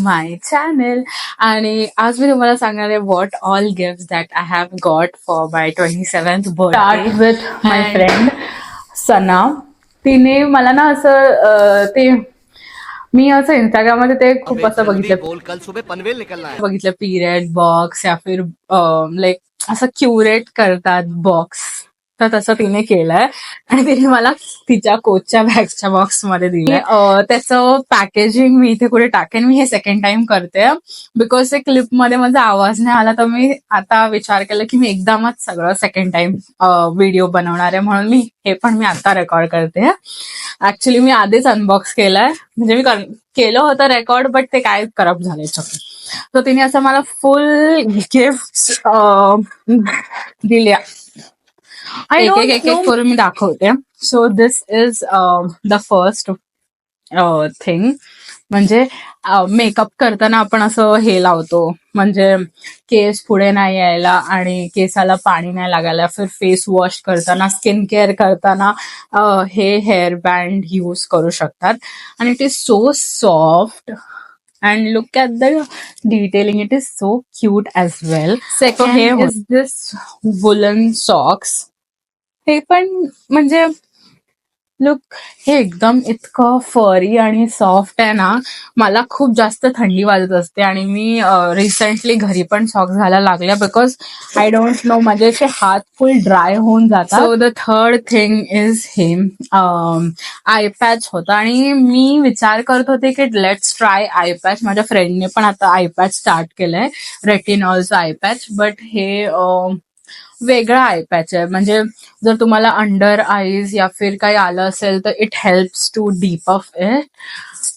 माय channel. आणि आज मी तुम्हाला सांगणार आहे what all gifts that I have got for my 27th birthday. Start with my friend Sana. तिने मला ना असं मी असं इंस्टाग्राममध्ये ते खूप असं बघितलं पिरियड बॉक्स या फिर लाईक असं क्युरेट करतात बॉक्स, तर तसं तिने केलंय आणि तिने मला तिच्या कोचच्या बॅगच्या बॉक्समध्ये दिलंय. त्याचं पॅकेजिंग मी इथे कुठे टाकेन, मी हे सेकंड टाइम करते बिकॉज ते क्लिपमध्ये माझा आवाज नाही आला, तर मी आता विचार केला की मी एकदमच सगळं सेकंड टाइम व्हिडिओ बनवणार आहे, म्हणून मी आता रेकॉर्ड करते. ऍक्च्युली मी आधीच अनबॉक्स केलंय, म्हणजे मी केलं होतं रेकॉर्ड बट ते काय खराब झालंय चक्कर. तर तिने असं मला फुल गिफ्ट दिल्या. एक करून मी दाखवते. So this is the first thing. म्हणजे मेकअप करताना आपण असं हे लावतो, म्हणजे केस पुढे नाही यायला आणि केसाला पाणी नाही लागायला. फिर फेस वॉश करताना, स्किन केअर करताना हे हेअर बँड यूज करू शकतात. आणि it is so soft and look at the detailing, it is so cute as well. Second is this woolen socks. हे पण म्हणजे लुक, हे एकदम इतकं फरी आणि सॉफ्ट आहे ना, मला खूप जास्त थंडी वाजत असते आणि मी रिसेंटली घरी पण सॉक्स घालायला लागल्या बिकॉज आय डोंट नो, माझे असे हात फुल ड्राय होऊन जातात. So the third thing is हे आय पॅच होता आणि मी विचार करत होते की लेट्स ट्राय आय पॅच. माझ्या फ्रेंडने पण आता आय पॅच स्टार्ट केलंय, रेटिनॉलचं आय पॅच, बट हे वेगळा आय पॅच आहे. म्हणजे जर तुम्हाला अंडर आईज या फिर काही आलं असेल तर it helps to deep up it.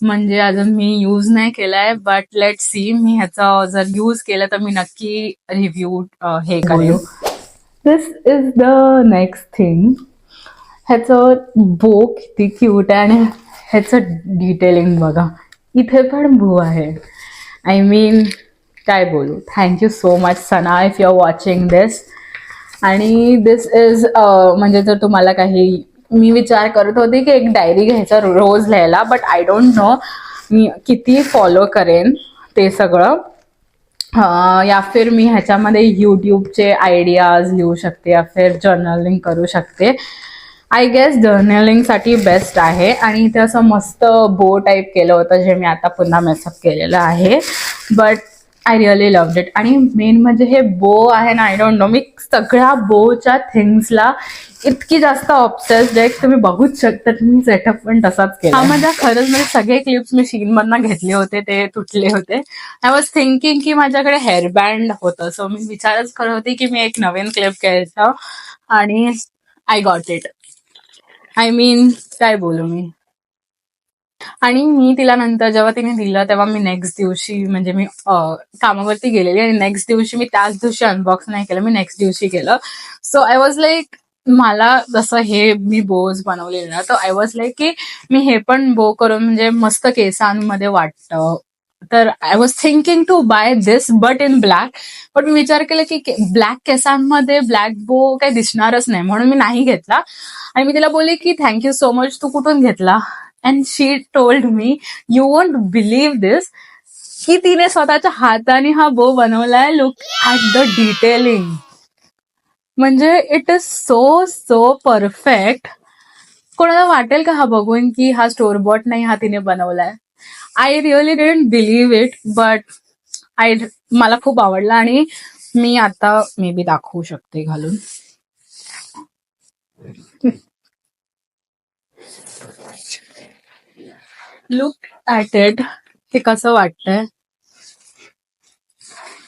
म्हणजे अजून मी यूज नाही केलाय, बट लेट सी. मी ह्याचा जर यूज केलं तर मी नक्की रिव्ह्यू हे करेन. दिस इज द नेक्स्ट थिंग. ह्याचं बो किती क्यूट आहे आणि ह्याचं डिटेलिंग बघा, इथे पण बो आहे. आय मीन काय बोलू. Thank you so much Sana if you are watching this. आणि दिस इज म्हणजे जर तुम्हाला काही, मी विचार करत होते की एक डायरी घ्यायचा रोज लिहायला, बट आय डोंट नो मी किती फॉलो करेन ते सगळं. या फिर मी ह्याच्यामध्ये यूट्यूबचे आयडियाज लिहू शकते या फिर जर्नलिंग करू शकते. आय गेस जर्नलिंगसाठी बेस्ट आहे. आणि इथे असं मस्त बो टाईप केलं होतं, जे मी आता पुन्हा मेसअप केलेलं आहे, but I really loved it. आणि मेन म्हणजे हे बो आहे ना, आय डोंट नो, मी सगळ्या बोच्या थिंग्सला इतकी जास्त ऑब्सेस्ड आहे. तुम्ही बघूच शकता, मी सेटअप पण तसाच केला. माझ्या खरंच म्हणजे सगळे क्लिप्स मी शीनमधनं घेतले होते, ते तुटले होते. आय वॉज थिंकिंग की माझ्याकडे हेअर बँड होतं, सो मी विचारच करत होती की मी एक नवीन क्लिप घ्यायचं, आणि I got it. I mean काय बोलू मी. आणि मी तिला नंतर जेव्हा तिने दिलं तेव्हा मी नेक्स्ट दिवशी, म्हणजे मी कामावरती गेलेली आणि नेक्स्ट दिवशी मी त्याच दिवशी अनबॉक्स नाही केलं, मी नेक्स्ट दिवशी केलं. सो आय वॉज लाईक, मला जसं हे मी बोज बनवलेलं ना, तर आय वॉज लाईक की मी हे पण बो करून म्हणजे मस्त केसांमध्ये वाटतं. तर I was thinking to buy this but in black. पण मी विचार केला की ब्लॅक केसांमध्ये ब्लॅक बो काही दिसणारच नाही, म्हणून मी नाही घेतला. आणि मी तिला बोलले की थँक्यू सो मच, तू कुठून घेतला. And she told me, you won't believe this, की तिने स्वतःच्या हाताने हा बो बनवलाय. लुक ॲट द डिटेलिंग, म्हणजे it is so so perfect. कोणाला वाटेल का हा बघून की हा स्टोर बॉट नाही, हा तिने बनवलाय. I really didn't believe it, but मला खूप आवडला. आणि मी आता मे बी दाखवू शकते घालून. लुक ॲट इट, ते कसं वाटतंय.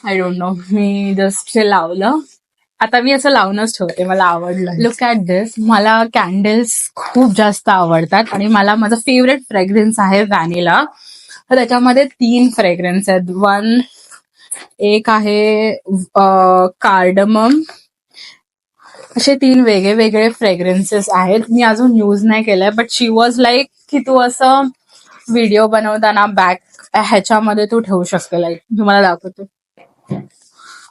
I don't no, me just हे लावलं, आता मी असं लावूनच ठेवते, मला आवडलं. लुक ॲट दिस. मला कॅन्डल्स खूप जास्त आवडतात आणि मला माझं फेवरेट फ्रेग्रन्स आहे व्हॅनिला. तर त्याच्यामध्ये 3 फ्रेग्रन्स आहेत. एक आहे कार्डमम, असे 3 वेगळे वेगळे फ्रेग्रन्सेस आहेत. मी अजून यूज नाही केलंय, बट शी वॉज लाईक की तू असं व्हिडिओ बनवताना बॅक ह्याच्यामध्ये तू ठेवू शकते. लाईक तुम्हाला दाखवते,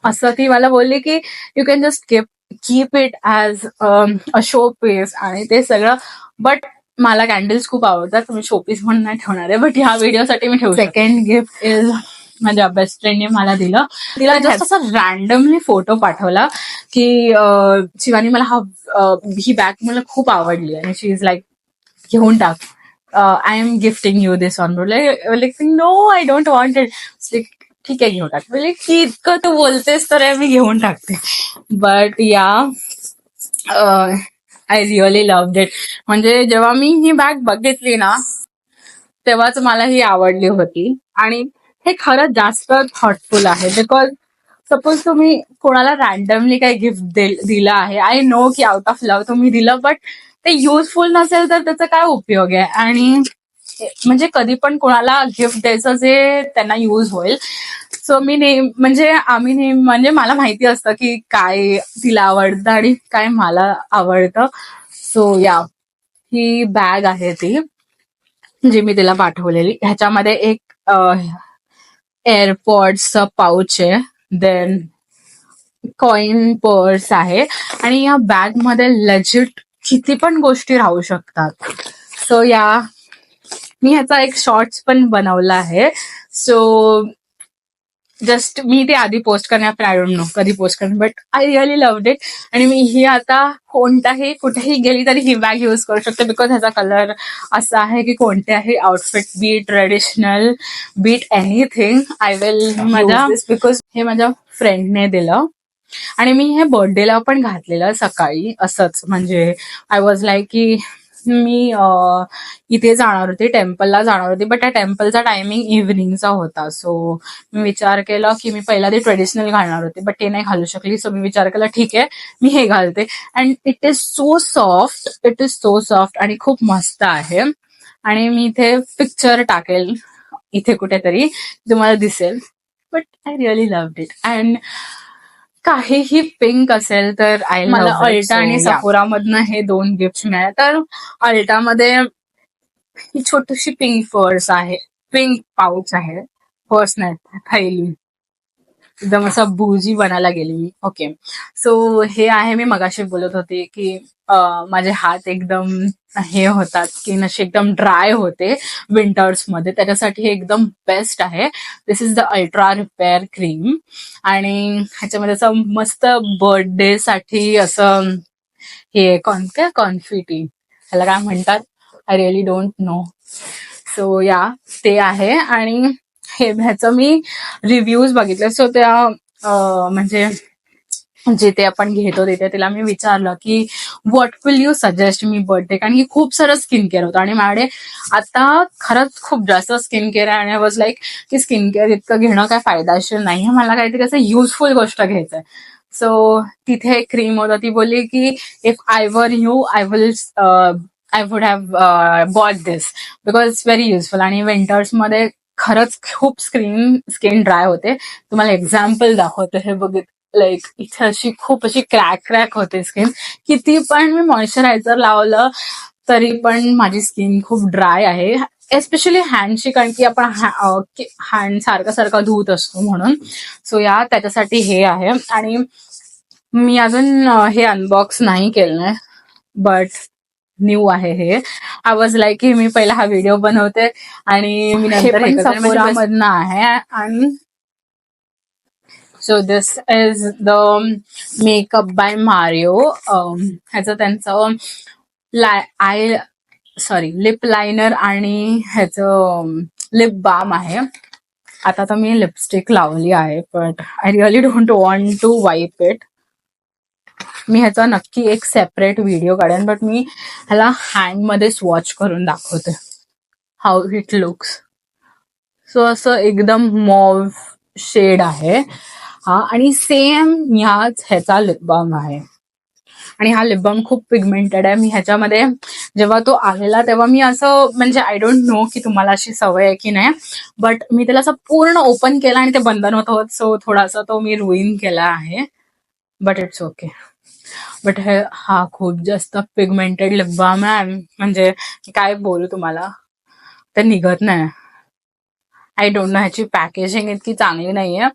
असं ती मला बोलली की you can just keep it as a show piece आणि ते सगळं. बट मला कॅन्डल्स खूप आवडतात, मी शोपीस म्हणून नाही ठेवणार आहे, बट ह्या व्हिडिओसाठी मी ठेवू. सेकंड गिफ्ट इज माझ्या बेस्ट फ्रेंडने मला दिलं. तिला जस्ट असा रॅन्डमली फोटो पाठवला की शिवानी मला ही बॅग मला खूप आवडली आणि शी इज लाईक घेऊन टाक, I am gifting you this on road. Like no I don't want it. ठीक आहे घेऊन टाक. म्हणजे की इतकं तू बोलतेस तर मी घेऊन टाकते. बट या आय रिअली लव्हड इट. म्हणजे जेव्हा मी ही बॅग बघितली ना तेव्हाच मला ही आवडली होती. आणि हे खरंच जास्त थॉटफुल आहे. बिकॉज सपोज तुम्ही कोणाला रॅन्डमली काही गिफ्ट दिलं आहे, आय नो की आउट ऑफ लव्ह तुम्ही दिलं, बट ते युजफुल नसेल तर त्याचा काय उपयोग आहे. आणि म्हणजे कधी पण कोणाला गिफ्ट द्यायचं जे त्यांना युज होईल. सो मी म्हणजे मला माहिती असतं की काय तिला आवडतं आणि काय मला आवडतं. सो या ही बॅग आहे ती जी मी तिला पाठवलेली. ह्याच्यामध्ये एक एअरपॉड्सचा पाऊच आहे, देन कॉइन पर्स आहे आणि या बॅग मध्ये लेजिट किती पण गोष्टी राहू शकतात. सो या मी ह्याचा एक शॉर्ट्स पण बनवला आहे. सो जस्ट मी ते आधी पोस्ट करणार, आय डोंट नो कधी पोस्ट करणार, but I really loved it. आणि मी ही आता कुठेही गेली तरी ही बॅग युज करू शकते. बिकॉज ह्याचा कलर असा आहे की कोणत्याही outfit, be traditional, beat anything, I will because हे माझ्या फ्रेंडने दिलं. आणि मी हे बर्थडेला पण घातलेलं सकाळी असंच. म्हणजे आय वॉज लाईक की मी इथे जाणार होते, टेम्पलला जाणार होती, बट त्या टेम्पलचा टायमिंग इव्हनिंगचा होता. सो मी विचार केला की मी पहिला ते ट्रेडिशनल घालणार होते, बट ते नाही घालू शकली. सो मी विचार केला ठीक आहे मी हे घालते. And it is so soft आणि खूप मस्त आहे. आणि मी इथे पिक्चर टाकेल इथे कुठेतरी, तुम्हाला दिसेल. But I really loved it. And काहीही पिंक असेल तर मला अल्टा आणि सफोरामधनं हे 2 गिफ्ट मिळाले. तर अल्टामध्ये ही छोटीशी पिंक पर्स आहे, पिंक पाऊच आहे, पर्स नाही थैली, एकदम असं बुजी बनायला गेली मी. ओके, सो हे आहे. मी मगाशी बोलत होते की माझे हात एकदम हे होतात, स्किन अशी एकदम ड्राय होते विंटर्समध्ये, त्याच्यासाठी हे एकदम बेस्ट आहे. This is the ultra repair cream. आणि ह्याच्यामध्ये असं मस्त बर्थडे साठी असं हे कॉन्फिटी, ह्याला काय म्हणतात, I really don't know. So या ते आहे. आणि ह्याचं मी रिव्ह्यूज बघितले. सो त्या म्हणजे जिथे आपण घेतो तिथे तिला मी विचारलं की what will you suggest me birthday, कारण की खूप सारं स्किन केअर होतं आणि माझ्याकडे आता खरंच खूप जास्त स्किन केअर आहे. आणि आय वॉज लाईक की स्किन केअर इतकं घेणं काय फायदेशीर नाही, मला काहीतरी असं युजफुल गोष्ट घ्यायचंय. सो तिथे एक क्रीम होता, ती बोलली की if I were you I would have bought this because it's very useful. आणि विंटर्समध्ये खरंच खूप स्किन ड्राय होते. तुम्हाला एक्झाम्पल दाखवते, हे बघित लाईक इथे अशी खूप अशी क्रॅक होते स्किन. किती पण मी मॉइश्चरायझर लावलं तरी पण माझी स्किन खूप ड्राय आहे, एस्पेशली हँडची, कारण की आपण हँड सारखं धुत असतो म्हणून. सो या त्याच्यासाठी हे आहे. आणि मी अजून हे अनबॉक्स नाही केलंय, बट न्यू आहे हे. आय वॉज लाईक की मी पहिला हा व्हिडिओ बनवते आणि मी नंतर सफोरामधनं आहे. आणि so this is the makeup bye Mario. ह्याचं त्यांचं लिप लायनर आणि ह्याचं लिप बाम आहे. आता तर मी लिपस्टिक लावली आहे, but I really don't want to wipe it. मी ह्याचा नक्की एक सेपरेट व्हिडिओ काढेन, बट मी ह्याला हँडमध्ये स्वॉच करून दाखवते हाऊ इट लुक्स. सो असं एकदम मॉव शेड आहे हा. आणि सेम ह्याचा लिप बाम आहे. आणि हा लिप बाम खूप पिगमेंटेड आहे. मी ह्याच्यामध्ये जेव्हा तो आलेला तेव्हा मी असं, म्हणजे आय डोंट नो की तुम्हाला अशी सवय आहे की नाही, बट मी त्याला असं पूर्ण ओपन केला आणि ते बंद नव्हतं होत. सो थोडासा तो मी रुईन केला आहे, बट इट्स ओके. बट हा खूप जास्त पिगमेंटेड लिप बाम आहे. म्हणजे काय बोलू तुम्हाला, ते निघत नाही. आय डोंट नो, ह्याची पॅकेजिंग इतकी चांगली नाहीये,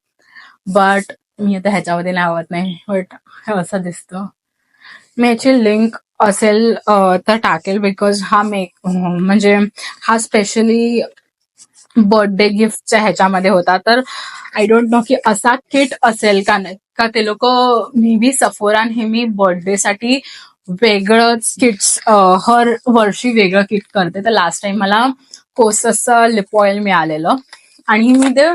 बट मी आता ह्याच्यामध्ये लावत नाही, बट हे असं दिसतं. मी याची लिंक असेल तर टाकेल, बिकॉज हा म्हणजे हा स्पेशली बर्थडे गिफ्टच्या ह्याच्यामध्ये होता. तर आय डोंट नो की असा किट असेल का नाही, का ते लोक मे बी सफोरा नेहमी बर्थडेसाठी वेगळंच किट्स हर वर्षी वेगळं किट करते. तर लास्ट टाइम मला कोससचं लिप ऑइल मिळालेलं आणि मी ते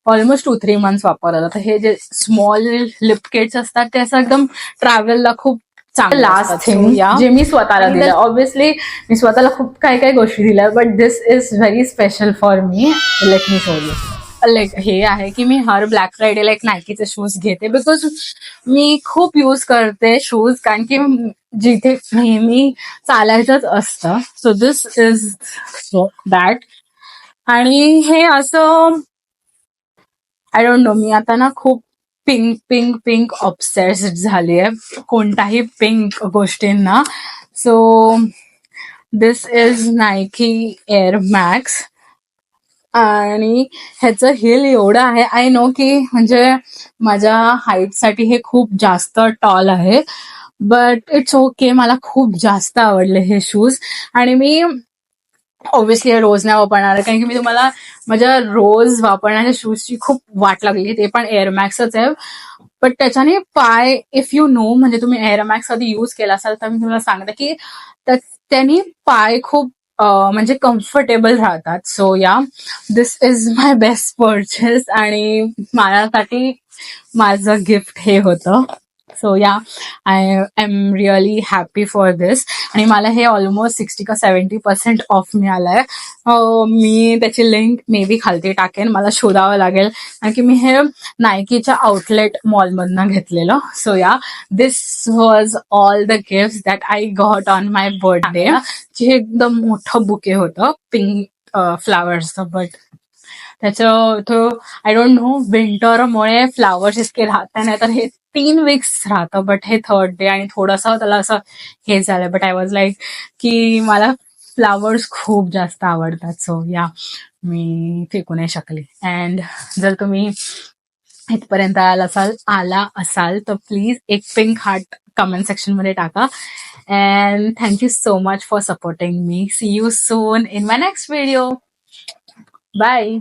ऑलमोस्ट 2-3 मंथ्स वापरलं. तर हे जे स्मॉल लिप किट्स असतात ते असं एकदम ट्रॅव्हलला खूप चांगलं लास्ट असतात. थिंग जे मी स्वतःला आणि दिलं, ऑब्विसली मी स्वतःला खूप काही काही गोष्टी दिल्या, but this is very special for me. Let me show you. Like हे आहे की मी हर ब्लॅक फ्रायडेला एक नायकीचे शूज घेते, बिकॉज मी खूप यूज करते शूज, कारण की जिथे नेहमी चालायचंच असतं. So this is that. आणि हे असं आय डोंट नो, मी आता ना खूप पिंक पिंक पिंक ऑब्सेस्ड झाली आहे कोणत्याही पिंक गोष्टींना. So this is Nike air max आणि ह्याचं हिल एवढं आहे. आय नो की म्हणजे माझ्या हाईटसाठी हे खूप जास्त टॉल आहे, बट इट्स ओके. मला खूप जास्त आवडले हे शूज. आणि मी ऑब्व्हियसली रोज नाही वापरणार, कारण की मी तुम्हाला माझ्या रोज वापरण्याच्या शूजची खूप वाट लागली. ते पण एअर मॅक्सच आहे, बट त्याच्याने पाय, इफ यू नो, म्हणजे तुम्ही एअर मॅक्स आधी यूज केला असाल तर मी तुम्हाला सांगते की त्यांनी पाय खूप म्हणजे कम्फर्टेबल राहतात. So yeah, this is my best purchase आणि माझ्यासाठी माझं गिफ्ट हे होतं. So yeah, I am really happy for this. आणि मला हे ऑलमोस्ट 60 का 70% ऑफ मिळालंय. मी त्याची लिंक मे बी खालती टाकेन, मला शोधावं लागेल, कारण की मी हे नायकीच्या आउटलेट मॉलमधनं घेतलेलं. So yeah, this was all the gift that I got on my birthday. जे एकदम मोठं बुके होतं पिंक फ्लावर्सचं, बट त्याचं आय डोंट नो, विंटरमुळे फ्लावर्स इतके राहत नाही, तर हे 3 वीक्स राहतं, बट हे 3rd डे आणि थोडंसं त्याला असं हे झालं. बट आय वॉज लाईक की मला फ्लावर्स खूप जास्त आवडतात. सो या, मी फेकू नाही शकले. अँड जर तुम्ही इथपर्यंत आला असाल तर प्लीज एक पिंक हार्ट कमेंट सेक्शन मध्ये टाका. And thank you so much for supporting me. See you soon in my next video. Bye.